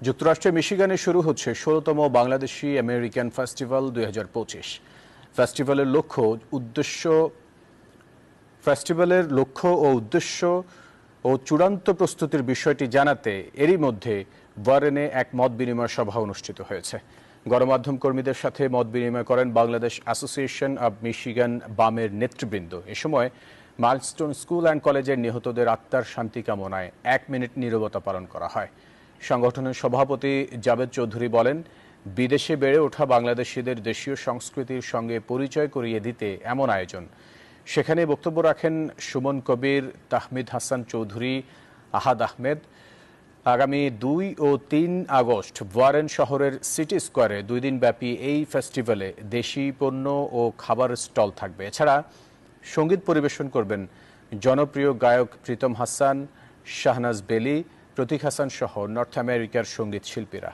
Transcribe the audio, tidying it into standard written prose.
যুক্তরাষ্ট্রের মিশিগানে শুরু হচ্ছে ১৬তম বাংলাদেশি আমেরিকান ফেস্টিভ্যাল ২০২৫। ফেস্টিভ্যালের লক্ষ্য ও উদ্দেশ্য ও চূড়ান্ত প্রস্তুতির বিষয়টি জানাতে এরই মধ্যে ওয়ারেনে এক মত বিনিময় সভা অনুষ্ঠিত হয়েছে। গণমাধ্যম কর্মীদের সাথে মত বিনিময় করেন বাংলাদেশ অ্যাসোসিয়েশন অব মিশিগান বামের নেতৃবৃন্দ। এ সময় মাইলস্টোন স্কুল অ্যান্ড কলেজের নিহতদের আত্মার শান্তি কামনায় ১ মিনিট নীরবতা পালন করা হয়। সংগঠনের সভাপতি জাবেদ চৌধুরী বলেন, বিদেশে বেড়ে ওঠা বাংলাদেশিদের দেশীয় সংস্কৃতির সঙ্গে পরিচয় করিয়ে দিতে এমন আয়োজন। সেখানে বক্তব্য রাখেন সুমন কবির, তাহমিদ হাসান চৌধুরী, আহাদ আহমেদ। আগামী ২ ও ৩ আগস্ট ওয়ারেন শহরের সিটি স্কোয়ারে ২ দিনব্যাপী এই ফেস্টিভ্যালে দেশি পণ্য ও খাবার স্টল থাকবে। এছাড়া সঙ্গীত পরিবেশন করবেন জনপ্রিয় গায়ক প্রীতম হাসান, শাহনাজ বেলি, প্রতীক হাসান সহ নর্থ আমেরিকার সঙ্গীত শিল্পীরা।